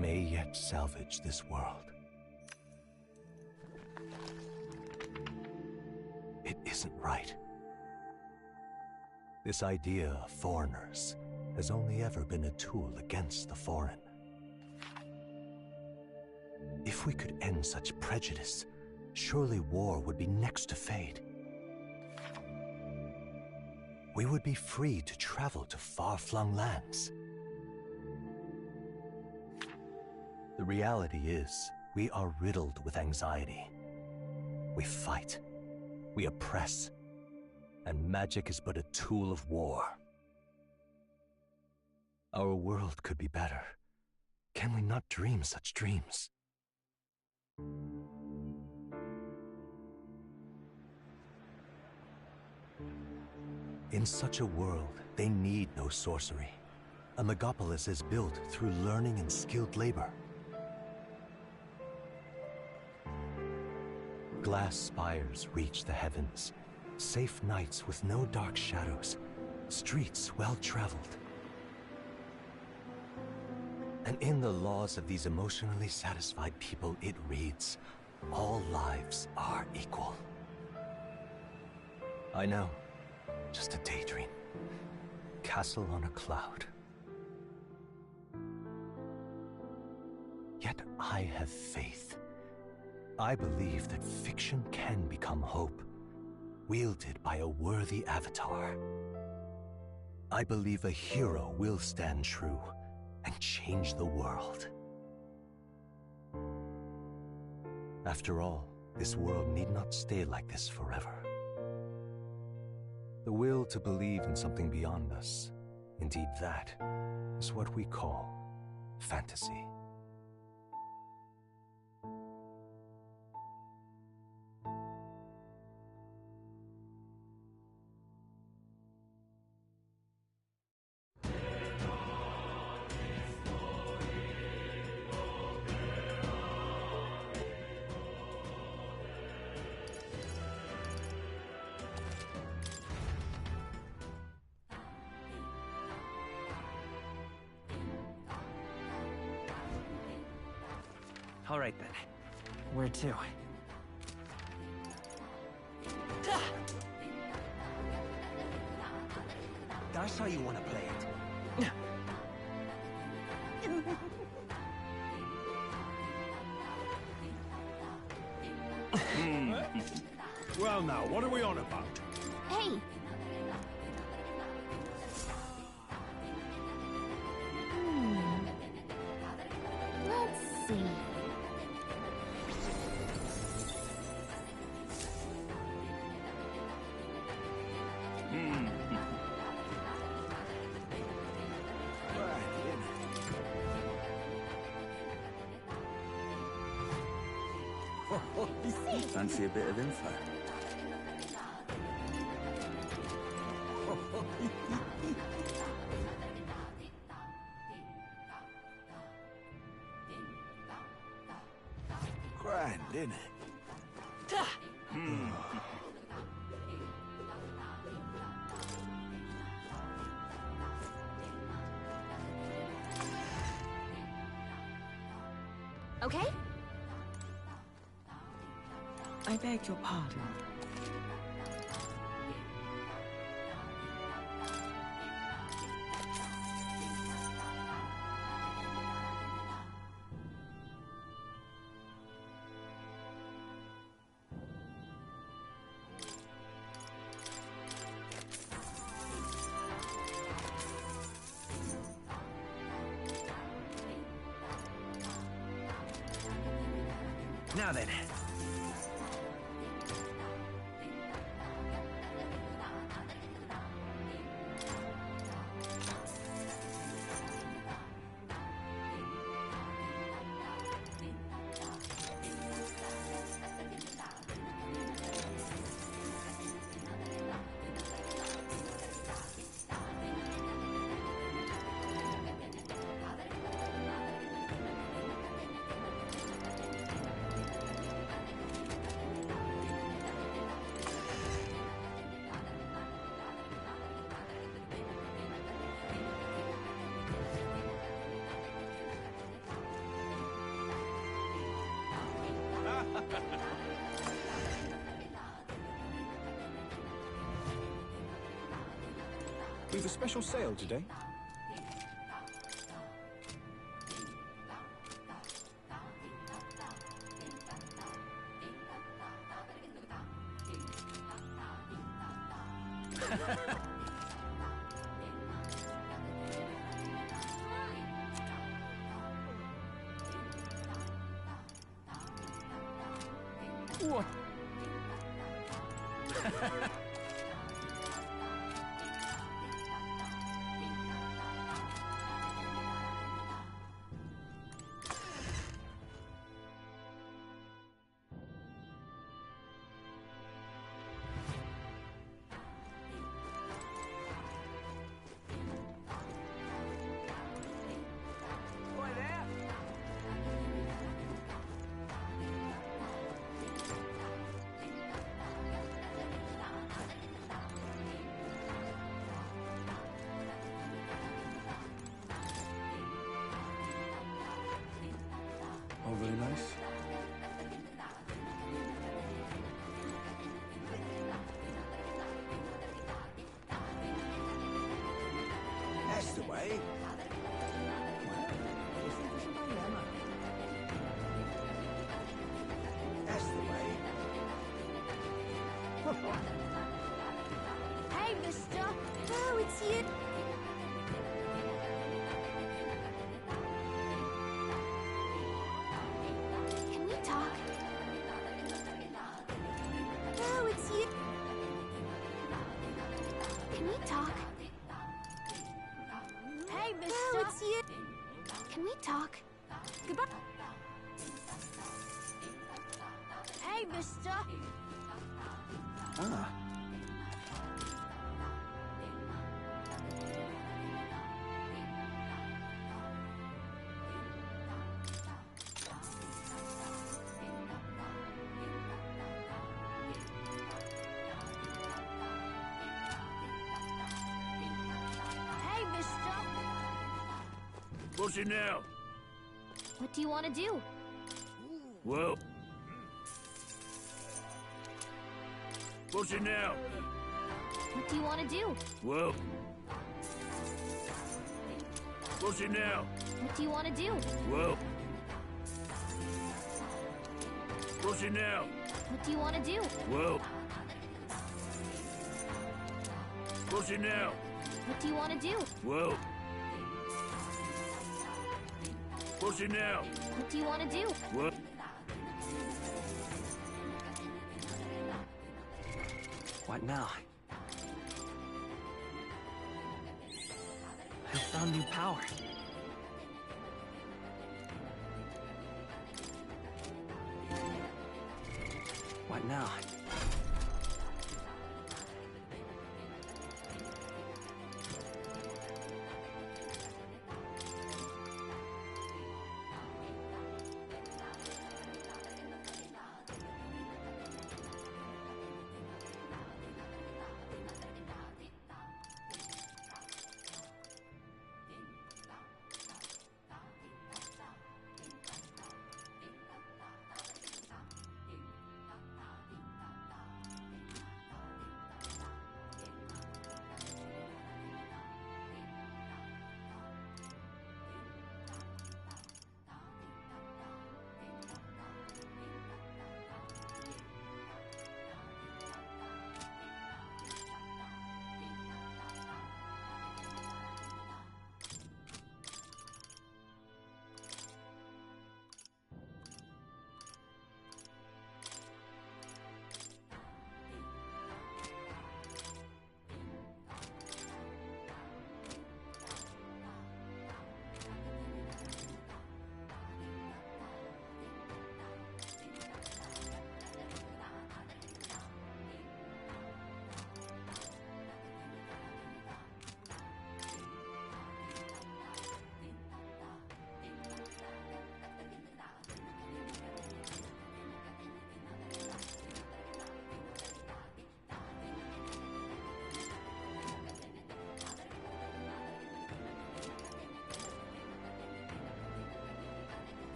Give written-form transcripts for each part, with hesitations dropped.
may yet salvage this world. It isn't right. This idea of foreigners has only ever been a tool against the foreign. If we could end such prejudice, surely war would be next to fade. We would be free to travel to far-flung lands. The reality is, we are riddled with anxiety. We fight, we oppress, and magic is but a tool of war. Our world could be better. Can we not dream such dreams? In such a world, they need no sorcery. A megapolis is built through learning and skilled labor. Glass spires reach the heavens, safe nights with no dark shadows, streets well-traveled. And in the laws of these emotionally satisfied people, it reads, all lives are equal. I know, just a daydream. Castle on a cloud. Yet I have faith. I believe that fiction can become hope, wielded by a worthy avatar. I believe a hero will stand true and change the world. After all, this world need not stay like this forever. The will to believe in something beyond us, indeed that, is what we call fantasy. All right then. Where to? That's how you want to play it. Well now, what are we on about? Hey! Let's see. Fancy a bit of info? Grand, isn't it? Okay? I beg your pardon. Now then. We've a special sale today. What? Oh, very nice. That's the way. That's the way. Hey, mister! Oh, it's you! Can we talk? Oh, it's you! Can we talk? Hey, mister! Oh, it's you! Can we talk? Goodbye! Hey, mister! Ah. Hey, mister! What's it now? What do you want to do? Well. What's it now? What do you want to do? Well. What's it now? What do you want to do? Well. What's it now? What do you want to do? Well. What's it now? What do you want to do? Well. What's it now? What do you want to do? Well. What now? I found new power. What now?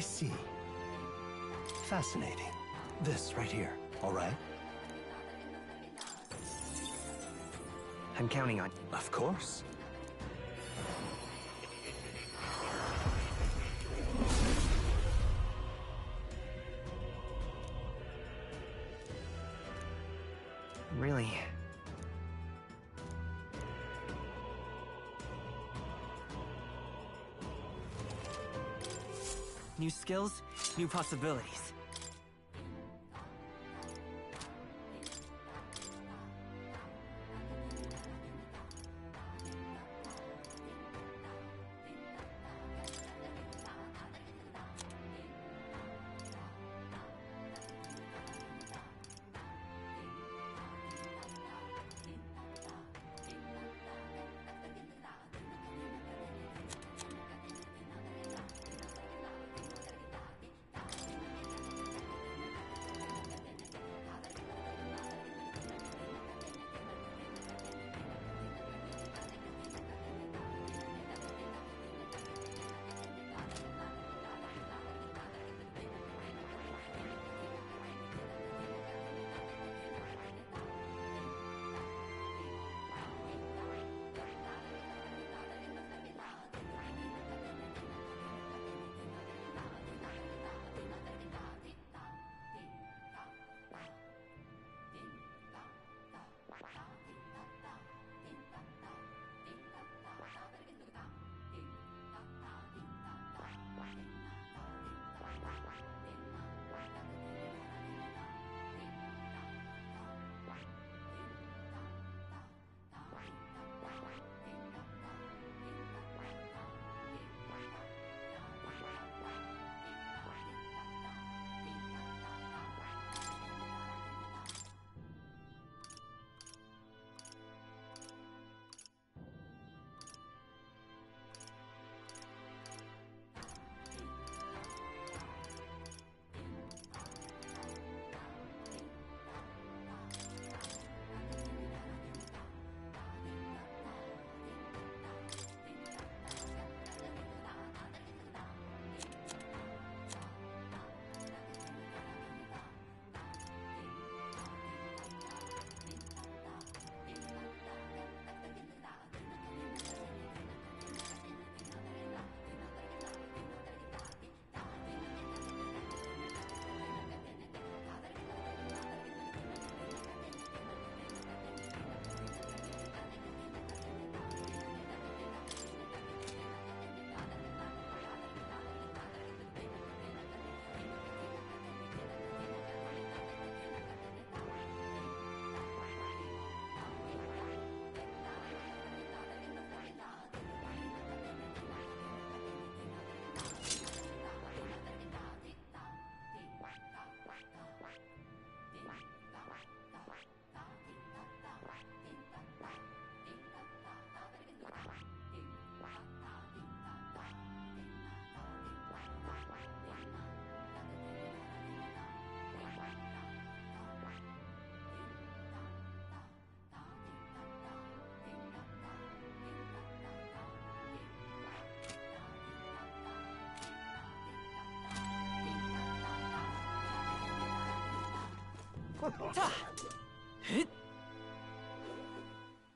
see. Fascinating. This right here, all right? I'm counting on you. Of course. Really? New skills, new possibilities.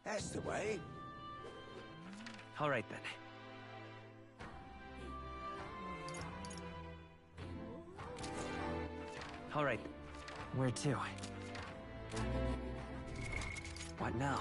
That's the way. All right then. All right. Where to? What now?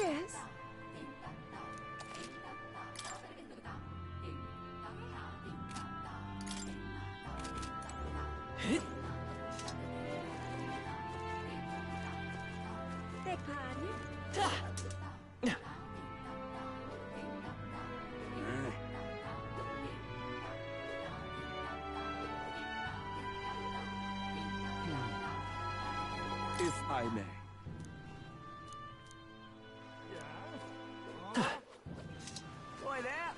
Yes. Beg pardon? If I may. Boy, there!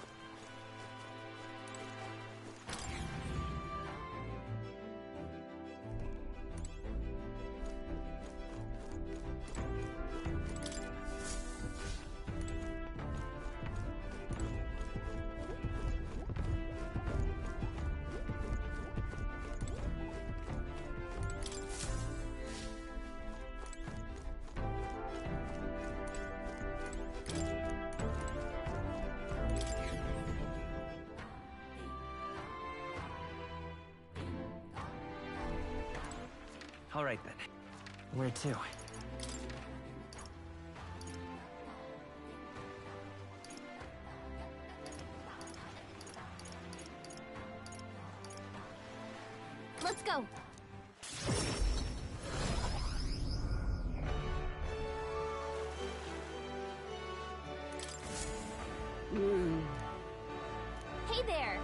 All right, then. Where to? Let's go. Hey there.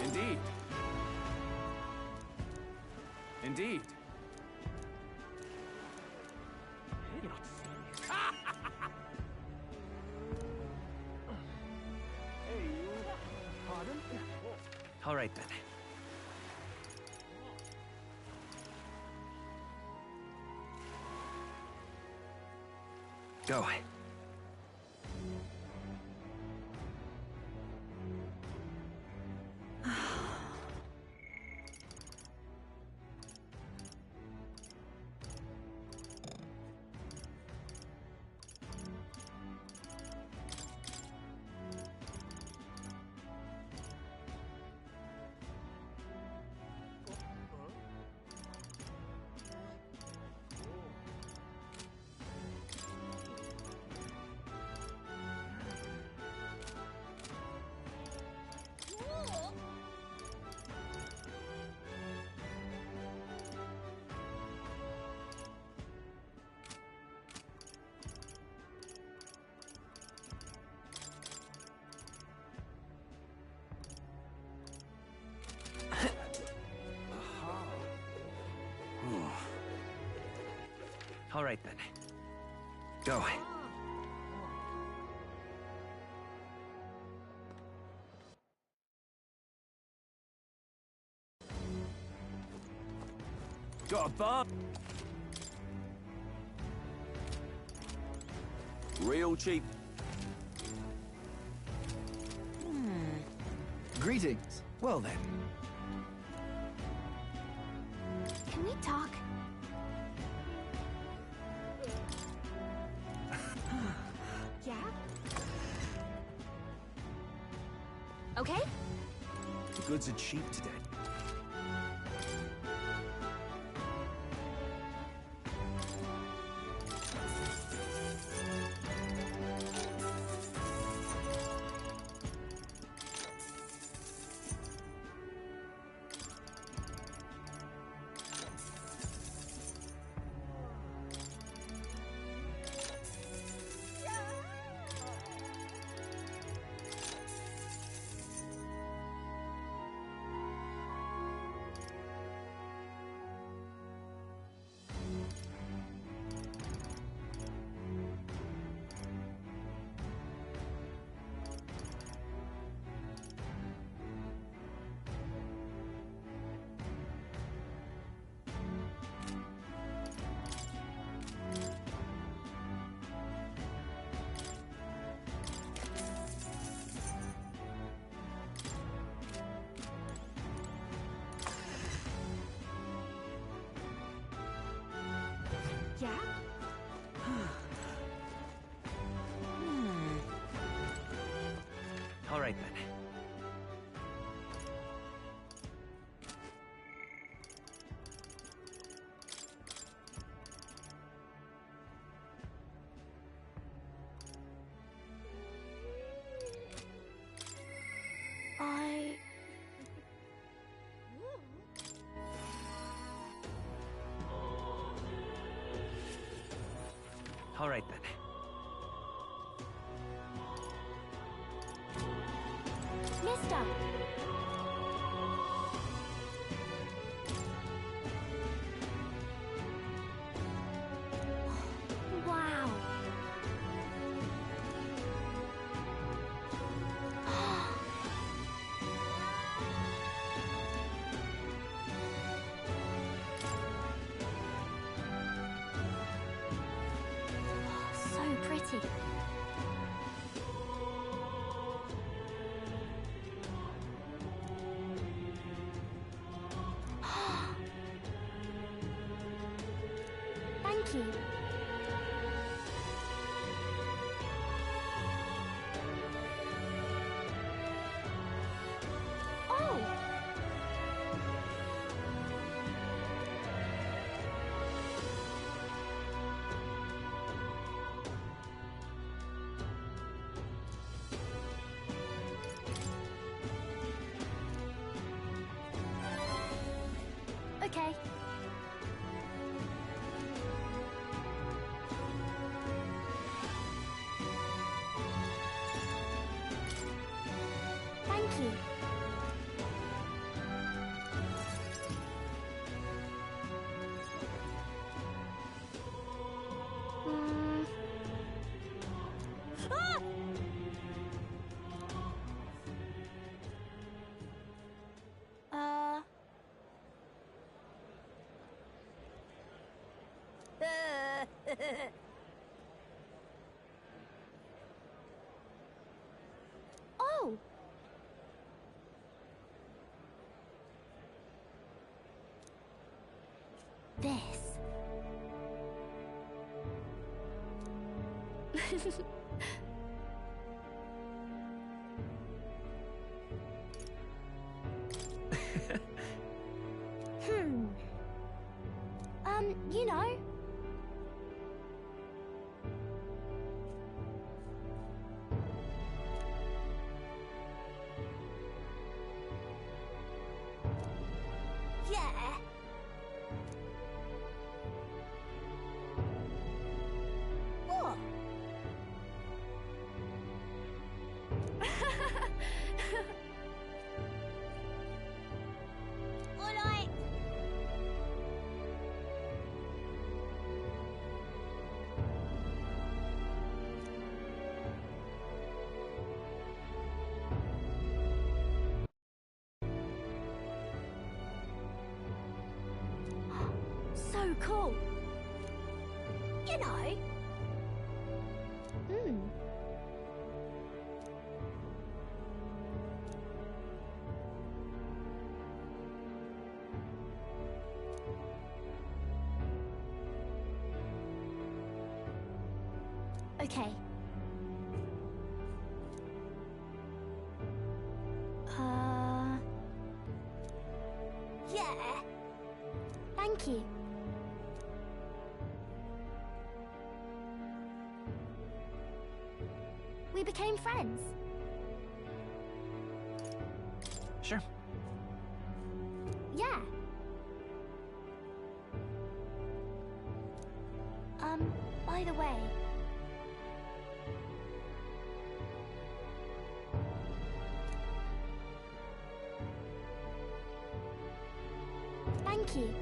Indeed. Indeed. All right, then. Go. All right, then. Go. Got a bar? Real cheap. Greetings. Well then. Can we talk? Yeah? Okay? The goods are cheap today. right then. All right then. Mister! Wow. So pretty. Thank you. Oh! Okay. Thank you. Mm. Ah! Oh! This. You know. Yeah. What? All right. So cool. You know. Hmm. Okay. Yeah. Thank you. We became friends. Sure. Yeah. By the way. Thank you.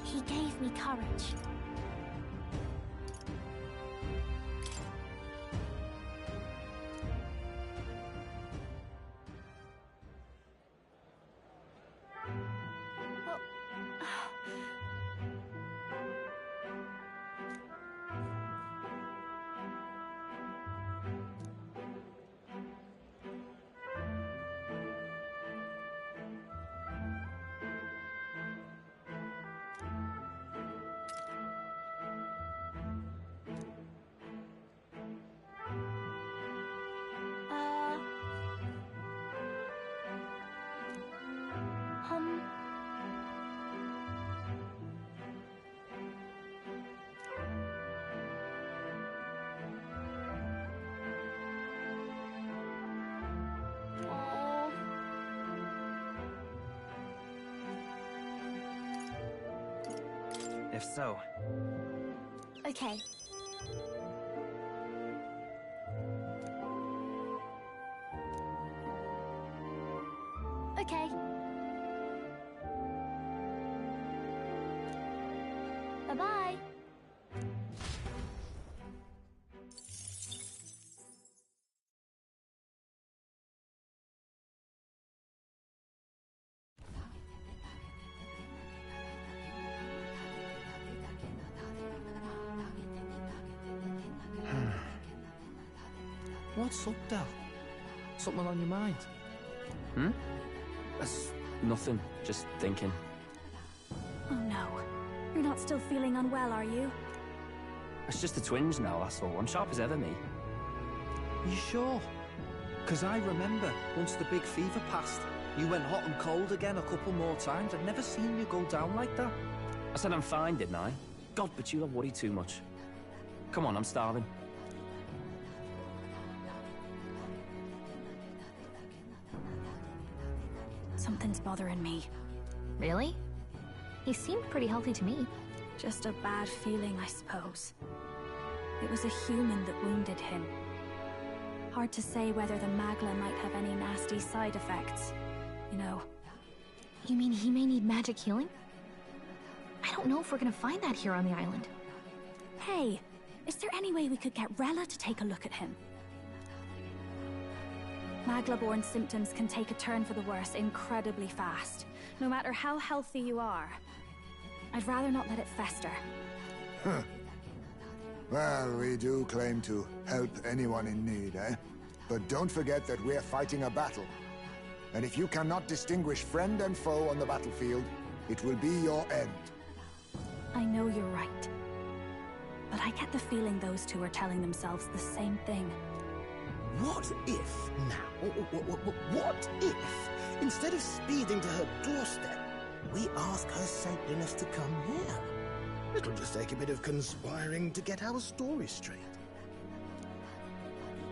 He gave me courage. If so. Okay. Okay. Bye-bye. What's up, Del? Something on your mind? That's nothing. Just thinking. Oh no. You're not still feeling unwell, are you? It's just the twinge now, that's all. I'm sharp as ever, me. You sure? Because I remember, once the big fever passed, you went hot and cold again a couple more times. I'd never seen you go down like that. I said I'm fine, didn't I? God, but you don't worry too much. Come on, I'm starving. Something's bothering me. Really? He seemed pretty healthy to me. Just a bad feeling, I suppose. It was a human that wounded him. Hard to say whether the Magla might have any nasty side effects. You know. You mean he may need magic healing? I don't know if we're gonna find that here on the island. Hey, is there any way we could get Rella to take a look at him? Magla-born symptoms can take a turn for the worse incredibly fast, no matter how healthy you are. I'd rather not let it fester. Huh. Well, we do claim to help anyone in need, eh? But don't forget that we're fighting a battle. And if you cannot distinguish friend and foe on the battlefield, it will be your end. I know you're right. But I get the feeling those two are telling themselves the same thing. What if now? What if, instead of speeding to her doorstep, we ask her saintliness to come here? It'll just take a bit of conspiring to get our story straight.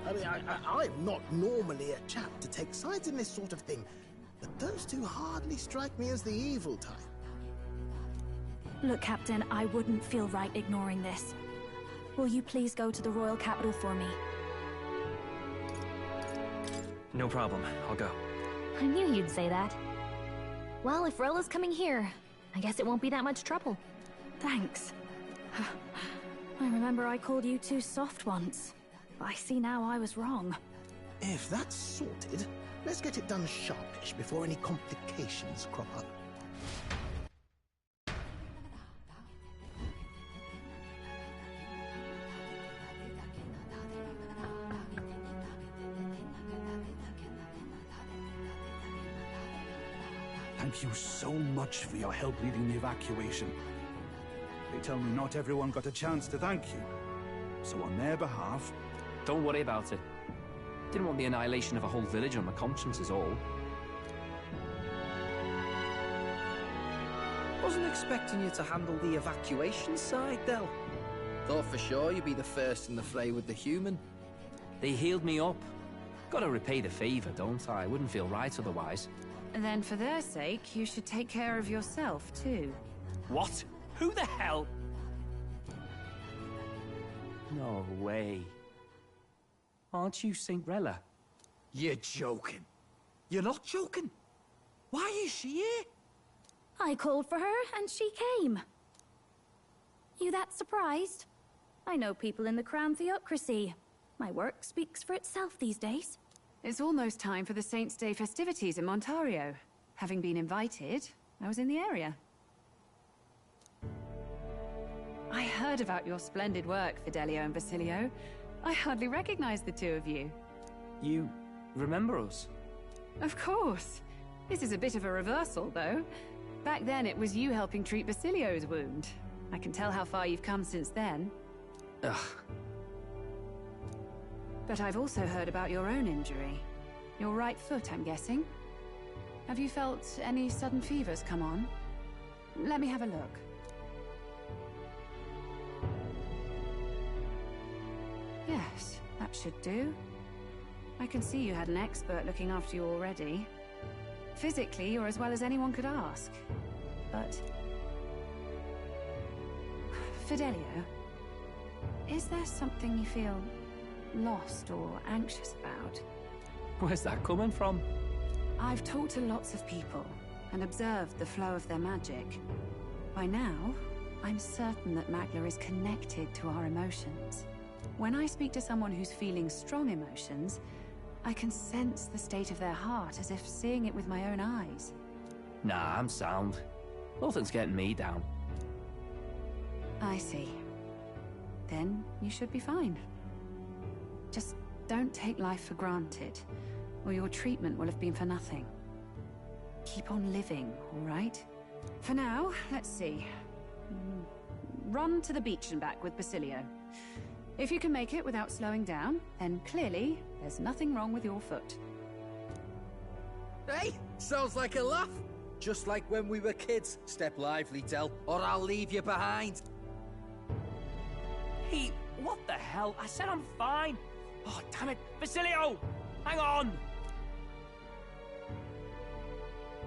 I mean, I'm not normally a chap to take sides in this sort of thing, but those two hardly strike me as the evil type. Look, Captain, I wouldn't feel right ignoring this. Will you please go to the royal capital for me? No problem. I'll go. I knew you'd say that. Well, if Rella's coming here, I guess it won't be that much trouble. Thanks. I remember I called you too soft once. I see now I was wrong. If that's sorted, let's get it done sharpish before any complications crop up. Thank you so much for your help leading the evacuation. They tell me not everyone got a chance to thank you. So on their behalf... Don't worry about it. Didn't want the annihilation of a whole village on my conscience is all. Wasn't expecting you to handle the evacuation side, Del. Thought for sure you'd be the first in the fray with the human. They healed me up. Gotta repay the favor, don't I? Wouldn't feel right otherwise. Then for their sake, you should take care of yourself, too. What? Who the hell? No way. Aren't you Saint Rella? You're joking. You're not joking. Why is she here? I called for her, and she came. You that surprised? I know people in the Crown Theocracy. My work speaks for itself these days. It's almost time for the Saints' Day festivities in Montario. Having been invited, I was in the area. I heard about your splendid work, Fidelio and Basilio. I hardly recognized the two of you. You remember us? Of course. This is a bit of a reversal, though. Back then, it was you helping treat Basilio's wound. I can tell how far you've come since then. Ugh. But I've also heard about your own injury. Your right foot, I'm guessing. Have you felt any sudden fevers come on? Let me have a look. Yes, that should do. I can see you had an expert looking after you already. Physically, you're as well as anyone could ask. But Fidelio, is there something you feel lost or anxious about? Where's that coming from? I've talked to lots of people and observed the flow of their magic. By now, I'm certain that Magla is connected to our emotions. When I speak to someone who's feeling strong emotions, I can sense the state of their heart as if seeing it with my own eyes. Nah, I'm sound. Nothing's getting me down. I see. Then you should be fine. Just don't take life for granted, or your treatment will have been for nothing. Keep on living, all right? For now, let's see. Run to the beach and back with Basilio. If you can make it without slowing down, then clearly there's nothing wrong with your foot. Hey, sounds like a laugh. Just like when we were kids. Step lively, Del, or I'll leave you behind. Hey, what the hell? I said I'm fine. Oh, damn it. Basilio! Hang on!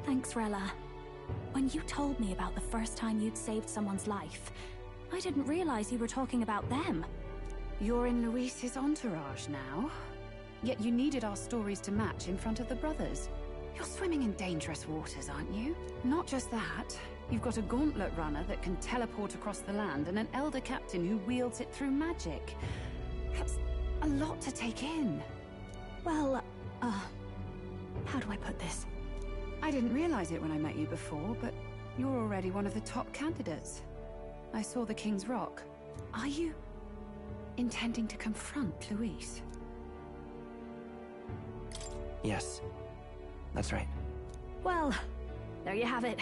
Thanks, Rella. When you told me about the first time you'd saved someone's life, I didn't realize you were talking about them. You're in Luis's entourage now. Yet you needed our stories to match in front of the brothers. You're swimming in dangerous waters, aren't you? Not just that. You've got a gauntlet runner that can teleport across the land and an elder captain who wields it through magic. That's a lot to take in. Well, how do I put this? I didn't realize it when I met you before, but you're already one of the top candidates. I saw the King's Rock. Are you intending to confront Luis? Yes. That's right. Well, there you have it.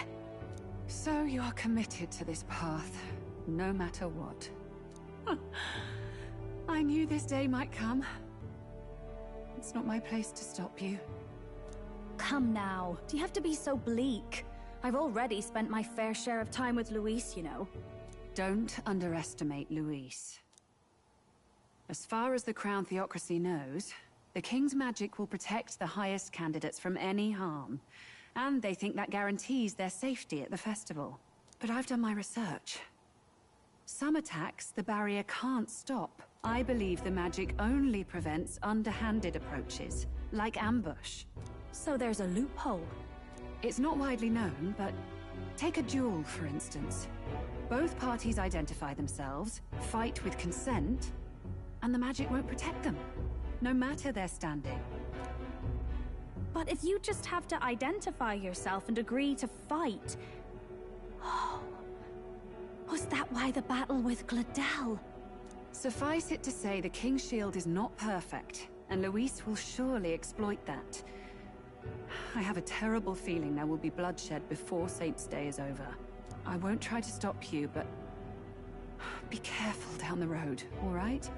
So you are committed to this path, no matter what. I knew this day might come. It's not my place to stop you. Come now, do you have to be so bleak? I've already spent my fair share of time with Luis, you know. Don't underestimate Luis. As far as the Crown Theocracy knows, the King's magic will protect the highest candidates from any harm. And they think that guarantees their safety at the festival. But I've done my research. Some attacks the barrier can't stop. I believe the magic only prevents underhanded approaches, like ambush. So there's a loophole. It's not widely known, but take a duel, for instance. Both parties identify themselves, fight with consent, and the magic won't protect them, no matter their standing. But if you just have to identify yourself and agree to fight... Oh, was that why the battle with Gladel? Suffice it to say the King's Shield is not perfect, and Luis will surely exploit that. I have a terrible feeling there will be bloodshed before Saint's Day is over. I won't try to stop you, but be careful down the road, all right?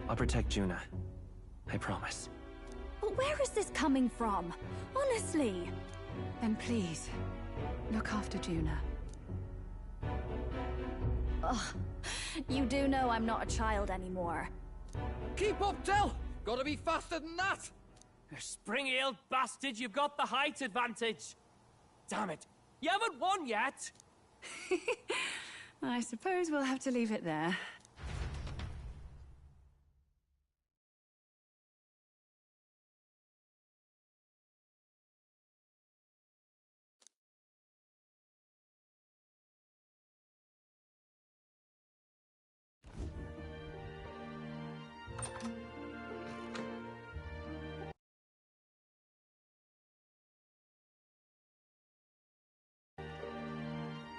I'll protect Juna. I promise. But where is this coming from? Honestly. Then please, look after Juna. Ugh. You do know I'm not a child anymore. Keep up, Del! Gotta be faster than that! You spring-heeled bastard, you've got the height advantage. Damn it. You haven't won yet. I suppose we'll have to leave it there.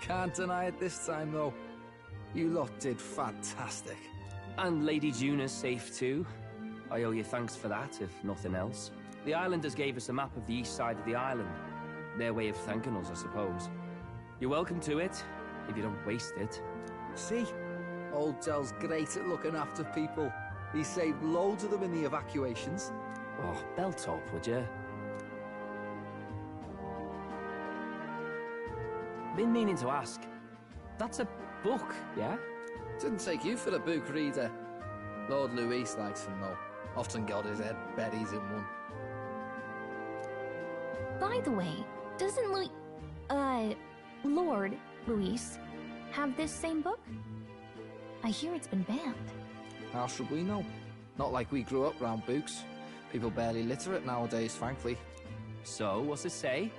Can't deny it this time, though. You lot did fantastic. And Lady Juna's safe too. I owe you thanks for that, if nothing else. The islanders gave us a map of the east side of the island. Their way of thanking us, I suppose. You're welcome to it, if you don't waste it. See? Old Del's great at looking after people. He saved loads of them in the evacuations. Oh, belt up, would you? Been meaning to ask. That's a book, yeah? Didn't take you for a book reader. Lord Luis likes them, though. Often got his head buried in one. By the way, doesn't Lord Luis have this same book? I hear it's been banned. How should we know? Not like we grew up round books. People barely literate nowadays, frankly. So, what's it say?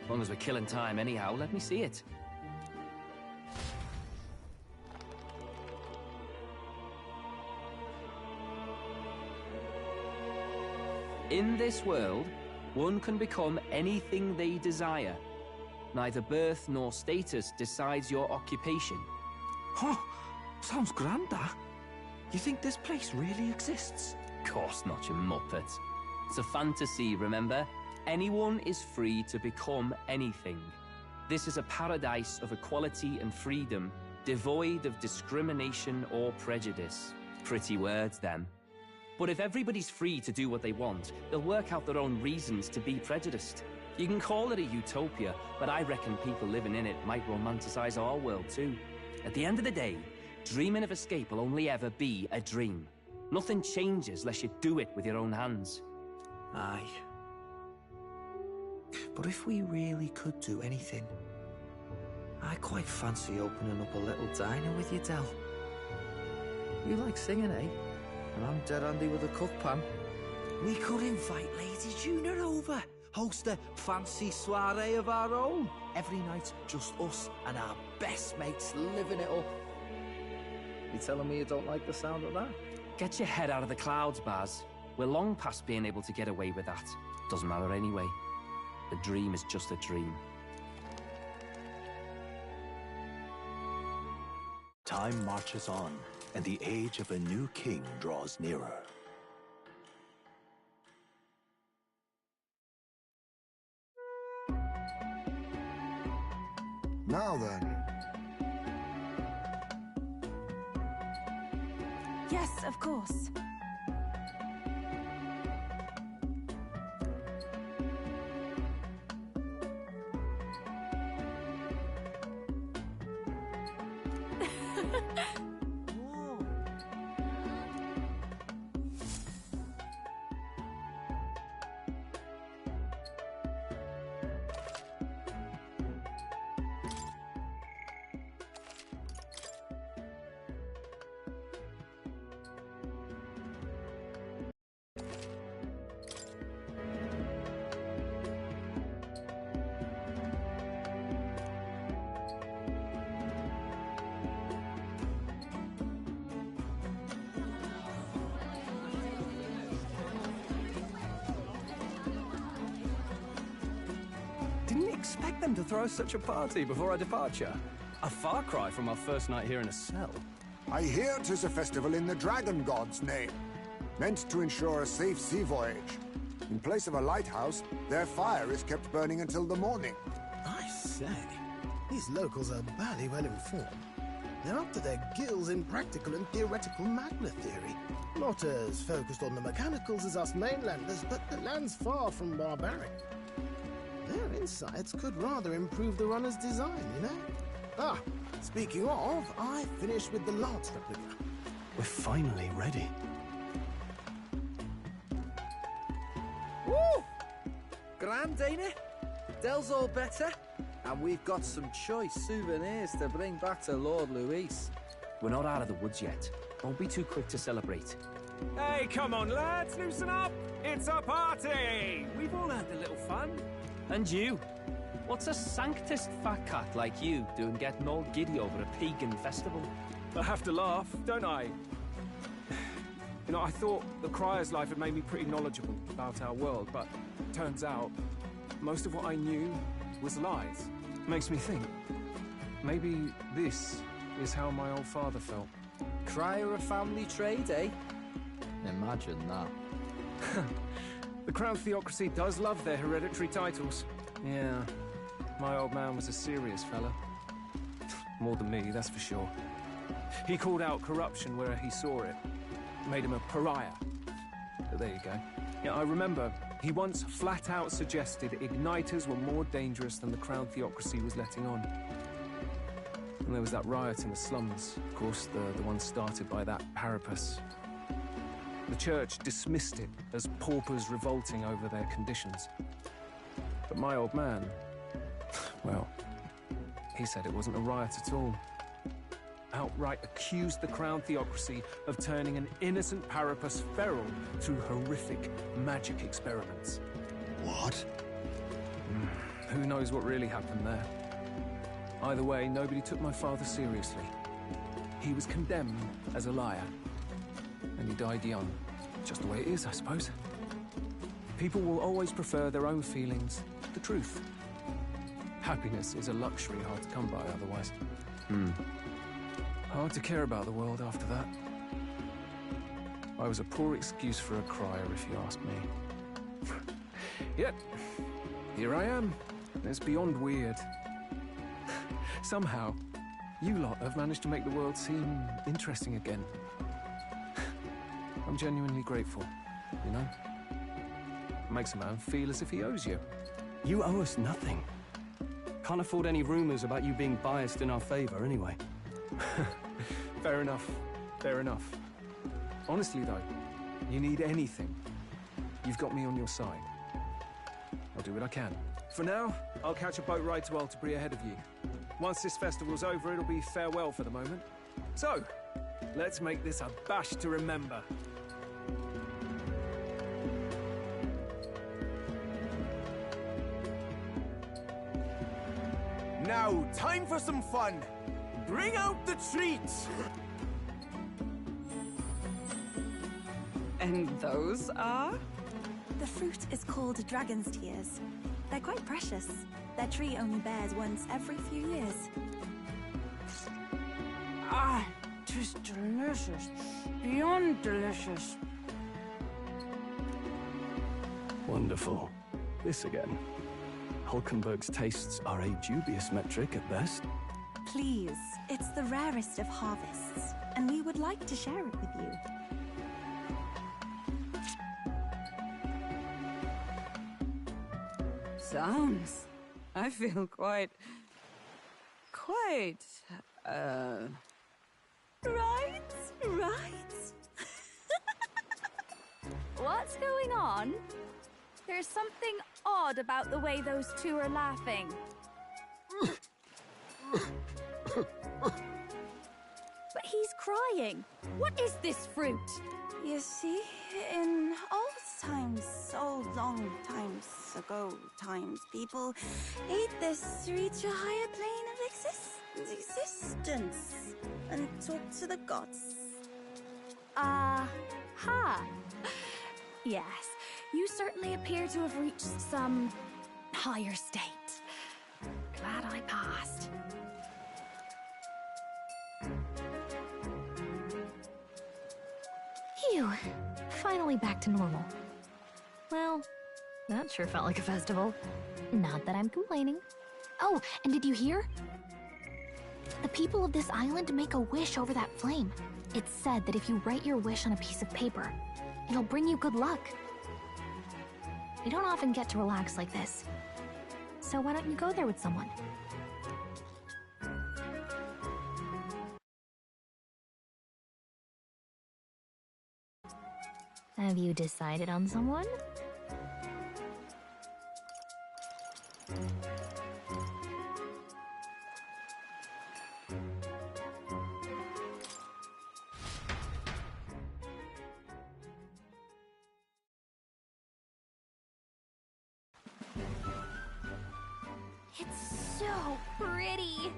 As long as we're killing time anyhow, let me see it. In this world, one can become anything they desire. Neither birth nor status decides your occupation. Huh, sounds grand, that. You think this place really exists? Of course not, you muppet. It's a fantasy, remember? Anyone is free to become anything. This is a paradise of equality and freedom, devoid of discrimination or prejudice. Pretty words, them. But if everybody's free to do what they want, they'll work out their own reasons to be prejudiced. You can call it a utopia, but I reckon people living in it might romanticize our world too. At the end of the day, dreaming of escape will only ever be a dream. Nothing changes unless you do it with your own hands. Aye. But if we really could do anything, I quite fancy opening up a little diner with you, Del. You like singing, eh? And I'm dead handy with a cook pan. We could invite Lady Juna over. Host a fancy soiree of our own. Every night, just us and our best mates living it up. You telling me you don't like the sound of that? Get your head out of the clouds, Baz. We're long past being able to get away with that. Doesn't matter anyway. The dream is just a dream. Time marches on, and the age of a new king draws nearer. Now then. Yes, of course. Didn't expect them to throw such a party before our departure. A far cry from our first night here in a cell. I hear 'tis a festival in the Dragon God's name, meant to ensure a safe sea voyage. In place of a lighthouse, their fire is kept burning until the morning. I say, these locals are barely well informed. They're up to their gills in practical and theoretical magna theory. Not as focused on the mechanicals as us mainlanders, but the land's far from barbaric. Their insights could rather improve the runner's design, you know? Ah, speaking of, I finished with the Lance replica. We're finally ready. Woo! Grand, ain't it? Del's all better. And we've got some choice souvenirs to bring back to Lord Luis. We're not out of the woods yet. Don't be too quick to celebrate. Hey, come on, lads, loosen up! It's a party! We've all had a little fun. And you? What's a sanctist fat cat like you doing getting all giddy over a pagan festival? I have to laugh, don't I? You know, I thought the Crier's life had made me pretty knowledgeable about our world, but turns out most of what I knew was lies. Makes me think, maybe this is how my old father felt. Crier a family trade, eh? Imagine that. The Crown Theocracy does love their hereditary titles. Yeah, my old man was a serious fella. More than me, that's for sure. He called out corruption where he saw it. Made him a pariah. But there you go. Yeah, I remember he once flat out suggested igniters were more dangerous than the Crown Theocracy was letting on. And there was that riot in the slums, of course, the one started by that Parapus. The church dismissed it as paupers revolting over their conditions. But my old man, well, he said it wasn't a riot at all. outright accused the Crown Theocracy of turning an innocent Parapus feral through horrific magic experiments. What? Who knows what really happened there? Either way, nobody took my father seriously. He was condemned as a liar, and he died young. Just the way it is, I suppose. People will always prefer their own feelings to the truth. Happiness is a luxury hard to come by otherwise. Hard to care about the world after that. I was a poor excuse for a crier, if you ask me. Yet, here I am. It's beyond weird. Somehow, you lot have managed to make the world seem interesting again. I'm genuinely grateful, you know? Makes a man feel as if he owes you. You owe us nothing. Can't afford any rumors about you being biased in our favor, anyway. Fair enough. Fair enough. Honestly, though, you need anything, you've got me on your side. I'll do what I can. For now, I'll catch a boat ride to Altabri ahead of you. Once this festival's over, it'll be farewell for the moment. So, let's make this a bash to remember. Now, time for some fun. Bring out the treats! And those are? The fruit is called dragon's tears. They're quite precious. Their tree only bears once every few years. Ah, 'tis delicious. Beyond delicious. Wonderful. This again. Hulkenberg's tastes are a dubious metric at best. Please, it's the rarest of harvests, and we would like to share it with you. Sounds. I feel quite... Right? What's going on? There's something odd about the way those two are laughing. But he's crying. What is this fruit? You see, in old times, so long times ago times, people ate this to reach a higher plane of existence and talk to the gods. Ha! Yes, you certainly appear to have reached some higher state. Glad I passed. Phew. Finally back to normal. Well, that sure felt like a festival. Not that I'm complaining. Oh, and did you hear? The people of this island make a wish over that flame. It's said that if you write your wish on a piece of paper, it'll bring you good luck. You don't often get to relax like this. So why don't you go there with someone? Have you decided on someone? It's so pretty.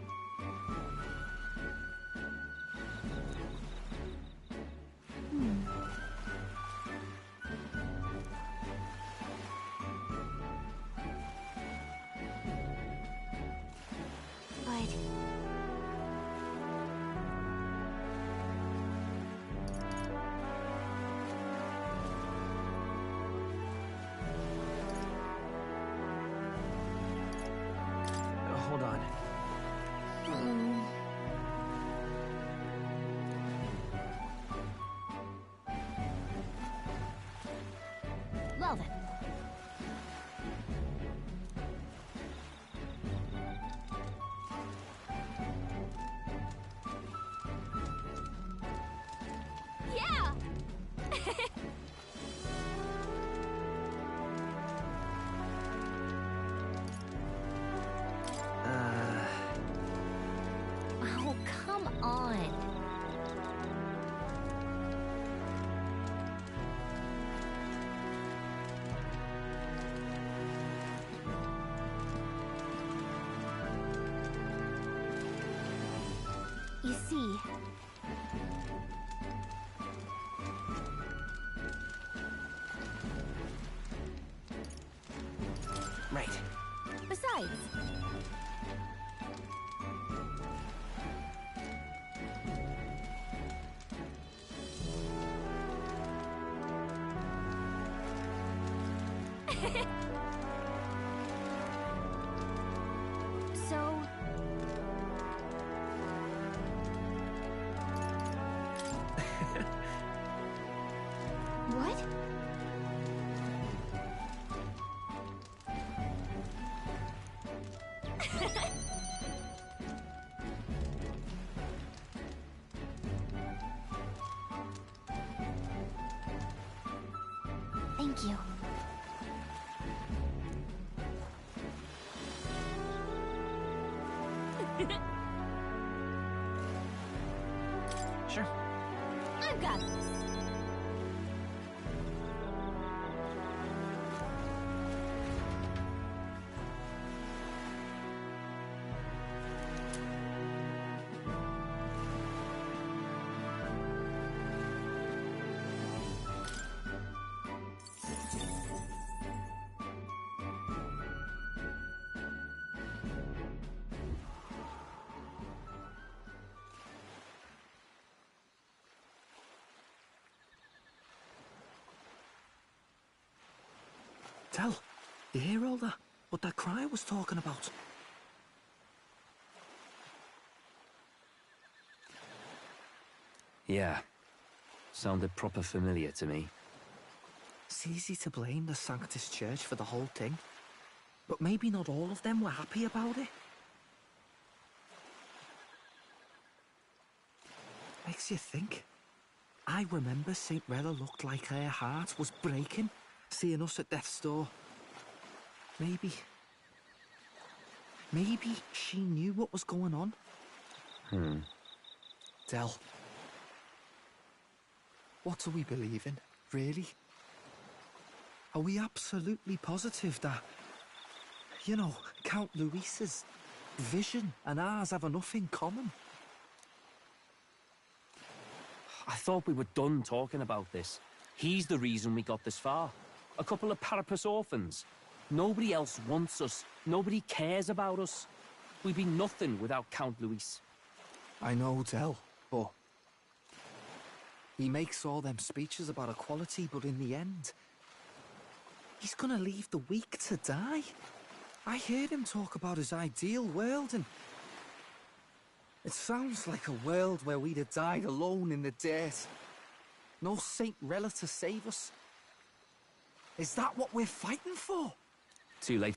But Hold on. Well then. yeah! Oh, come on. You see... Right. Besides... So... What? Thank you. Sure. I've got this. Tell, you hear all that? What that cry was talking about? Yeah. Sounded proper familiar to me. It's easy to blame the Sanctus Church for the whole thing. But maybe not all of them were happy about it. Makes you think. I remember St. Rella looked like her heart was breaking, seeing us at death's door. Maybe she knew what was going on. Del, what do we believe in, really? Are we absolutely positive that, you know, Count Luis's vision and ours have enough in common? I thought we were done talking about this. He's the reason we got this far. A couple of Parapus orphans. Nobody else wants us. Nobody cares about us. We'd be nothing without Count Luis. I know, Del, but... he makes all them speeches about equality, but in the end... he's gonna leave the weak to die. I heard him talk about his ideal world, and... it sounds like a world where we'd have died alone in the dirt. No Saint Rella to save us. Is that what we're fighting for? Too late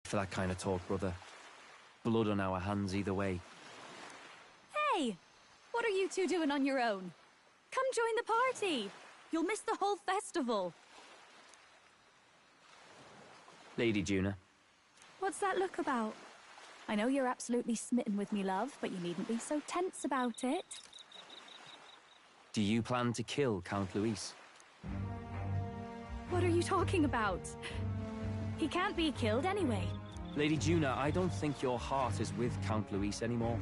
for that kind of talk, brother. Blood on our hands either way. Hey! What are you two doing on your own? Come join the party! You'll miss the whole festival. Lady Juna. What's that look about? I know you're absolutely smitten with me, love, but you needn't be so tense about it. Do you plan to kill Count Luis? What are you talking about? He can't be killed anyway. Lady Juna, I don't think your heart is with Count Luis anymore.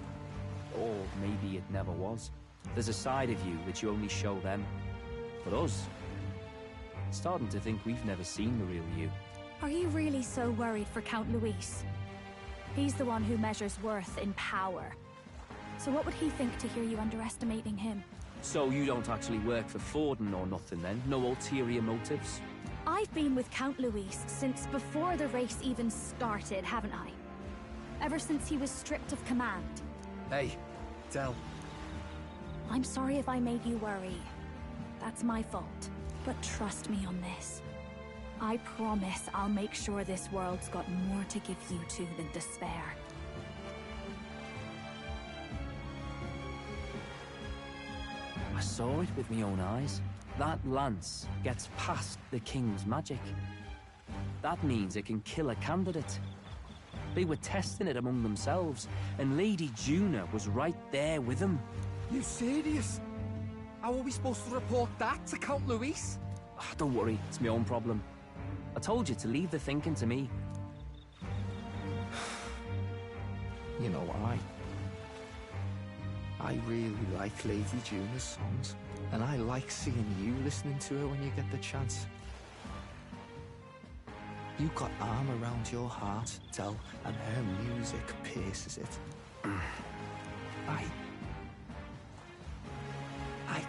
Or maybe it never was. There's a side of you which you only show them. But us, starting to think we've never seen the real you. Are you really so worried for Count Luis? He's the one who measures worth in power. So what would he think to hear you underestimating him? So you don't actually work for Forden or nothing then? No ulterior motives? I've been with Count Luis since before the race even started, haven't I? Ever since he was stripped of command. Hey, Del. I'm sorry if I made you worry. That's my fault. But trust me on this. I promise I'll make sure this world's got more to give you two than despair. I saw it with my own eyes. That lance gets past the king's magic. That means it can kill a candidate. They were testing it among themselves, and Lady Juna was right there with them. You serious? How are we supposed to report that to Count Luis? Don't worry, it's my own problem. I told you to leave the thinking to me. You know what, I really like Lady Juna's songs, and I like seeing you listening to her when you get the chance. You got arm around your heart, Del, and her music pierces it. I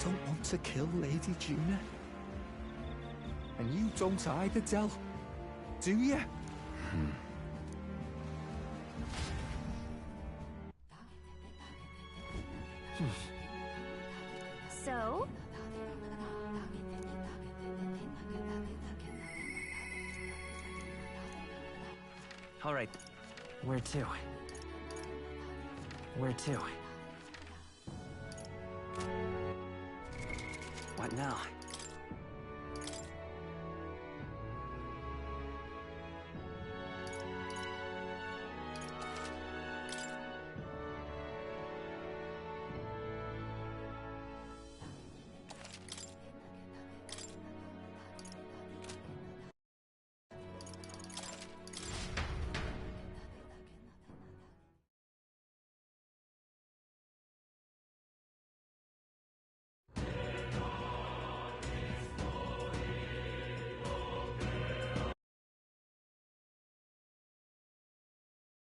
don't want to kill Lady Juna. And you don't either, Del. Do you? So? All right. Where to? Where to? What now?